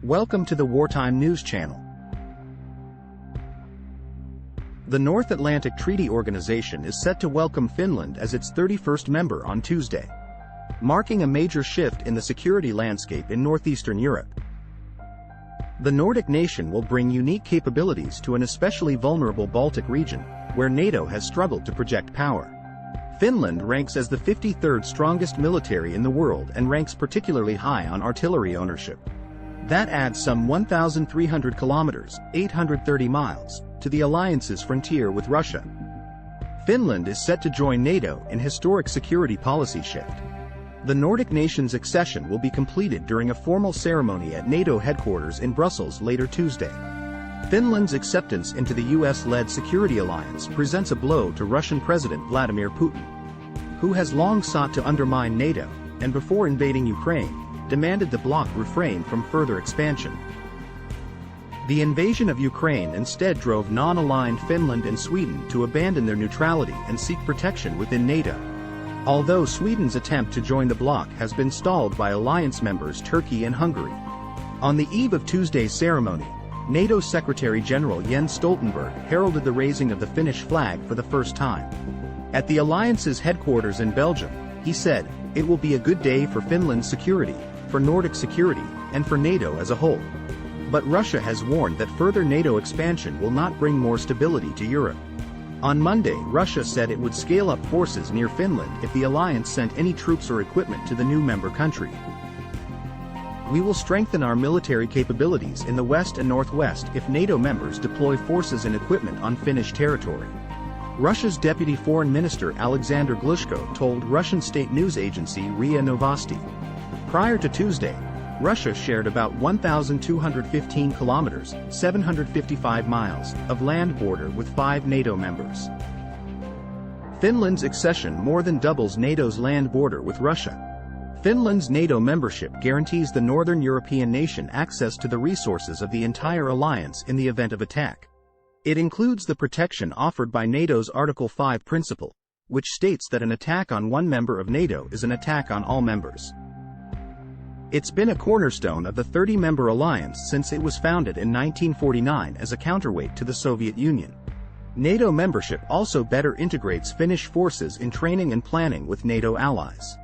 Welcome to the Wartime News Channel. The North Atlantic Treaty Organization is set to welcome Finland as its 31st member on Tuesday, marking a major shift in the security landscape in northeastern Europe. The Nordic nation will bring unique capabilities to an especially vulnerable Baltic region, where NATO has struggled to project power. Finland ranks as the 53rd strongest military in the world and ranks particularly high on artillery ownership. That adds some 1,300 kilometers, 830 miles, to the alliance's frontier with Russia. Finland is set to join NATO in historic security policy shift. The Nordic nation's accession will be completed during a formal ceremony at NATO headquarters in Brussels later Tuesday. Finland's acceptance into the US-led security alliance presents a blow to Russian President Vladimir Putin, who has long sought to undermine NATO, and before invading Ukraine, demanded the bloc refrain from further expansion. The invasion of Ukraine instead drove non-aligned Finland and Sweden to abandon their neutrality and seek protection within NATO. Although Sweden's attempt to join the bloc has been stalled by alliance members Turkey and Hungary. On the eve of Tuesday's ceremony, NATO Secretary-General Jens Stoltenberg heralded the raising of the Finnish flag for the first time. At the alliance's headquarters in Belgium, he said, "It will be a good day for Finland's security, for Nordic security, and for NATO as a whole." But Russia has warned that further NATO expansion will not bring more stability to Europe. On Monday, Russia said it would scale up forces near Finland if the alliance sent any troops or equipment to the new member country. "We will strengthen our military capabilities in the west and northwest if NATO members deploy forces and equipment on Finnish territory," Russia's Deputy Foreign Minister Alexander Glushko told Russian state news agency RIA Novosti. Prior to Tuesday, Russia shared about 1,215 kilometers, 755 miles, of land border with 5 NATO members. Finland's accession more than doubles NATO's land border with Russia. Finland's NATO membership guarantees the northern European nation access to the resources of the entire alliance in the event of attack. It includes the protection offered by NATO's Article 5 principle, which states that an attack on one member of NATO is an attack on all members. It's been a cornerstone of the 30-member alliance since it was founded in 1949 as a counterweight to the Soviet Union. NATO membership also better integrates Finnish forces in training and planning with NATO allies.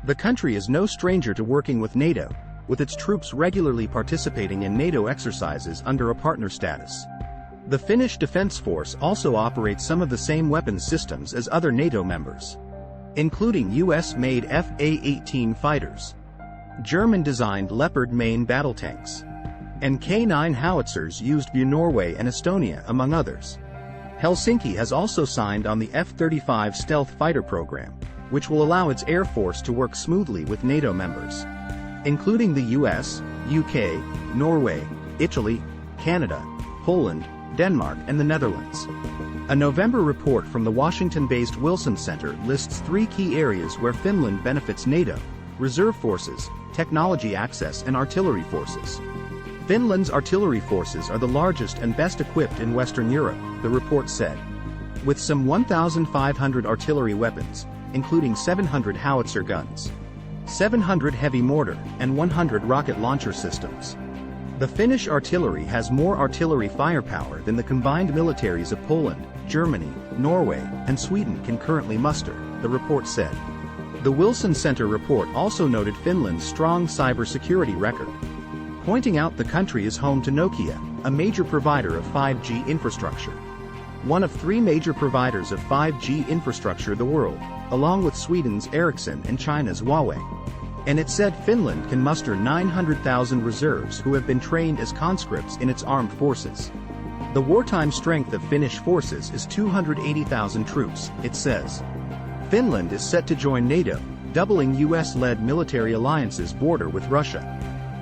The country is no stranger to working with NATO, with its troops regularly participating in NATO exercises under a partner status. The Finnish Defence Force also operates some of the same weapons systems as other NATO members, including US-made F/A-18 fighters, German-designed Leopard main battle tanks, and K9 howitzers used by Norway and Estonia, among others. Helsinki has also signed on the F-35 stealth fighter program, which will allow its air force to work smoothly with NATO members, including the US, UK, Norway, Italy, Canada, Poland, Denmark, and the Netherlands. A November report from the Washington-based Wilson Center lists 3 key areas where Finland benefits NATO: reserve forces, technology access, and artillery forces. Finland's artillery forces are the largest and best equipped in Western Europe, the report said, with some 1,500 artillery weapons, including 700 howitzer guns, 700 heavy mortar, and 100 rocket launcher systems. The Finnish artillery has more artillery firepower than the combined militaries of Poland, Germany, Norway, and Sweden can currently muster, the report said. The Wilson Center report also noted Finland's strong cybersecurity record, pointing out the country is home to Nokia, a major provider of 5G infrastructure, one of 3 major providers of 5G infrastructure in the world, along with Sweden's Ericsson and China's Huawei. And it said Finland can muster 900,000 reserves who have been trained as conscripts in its armed forces. The wartime strength of Finnish forces is 280,000 troops, it says. Finland is set to join NATO, doubling US-led military alliance's border with Russia.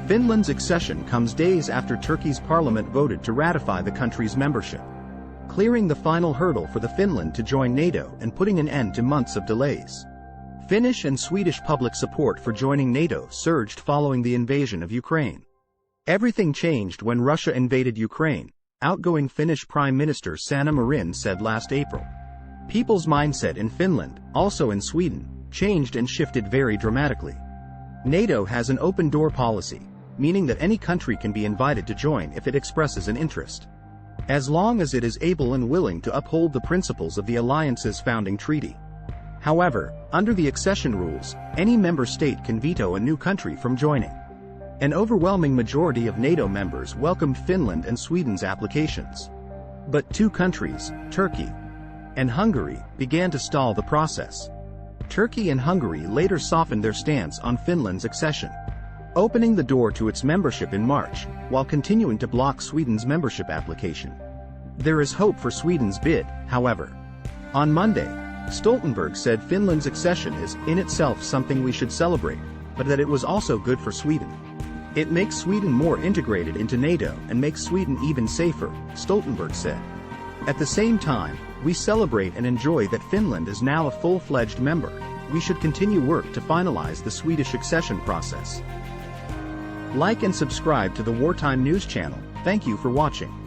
Finland's accession comes days after Turkey's parliament voted to ratify the country's membership, clearing the final hurdle for the Finland to join NATO and putting an end to months of delays. Finnish and Swedish public support for joining NATO surged following the invasion of Ukraine. Everything changed when Russia invaded Ukraine, outgoing Finnish Prime Minister Sanna Marin said last April. People's mindset in Finland, also in Sweden, changed and shifted very dramatically. NATO has an open-door policy, meaning that any country can be invited to join if it expresses an interest, as long as it is able and willing to uphold the principles of the alliance's founding treaty. However, under the accession rules, any member state can veto a new country from joining. An overwhelming majority of NATO members welcomed Finland and Sweden's applications. But two countries, Turkey and Hungary, began to stall the process. Turkey and Hungary later softened their stance on Finland's accession, opening the door to its membership in March, while continuing to block Sweden's membership application. There is hope for Sweden's bid, however. On Monday, Stoltenberg said Finland's accession is, in itself, something we should celebrate, but that it was also good for Sweden. It makes Sweden more integrated into NATO and makes Sweden even safer, Stoltenberg said. At the same time, we celebrate and enjoy that Finland is now a full-fledged member. We should continue work to finalize the Swedish accession process. Like and subscribe to the Wartime News channel. Thank you for watching.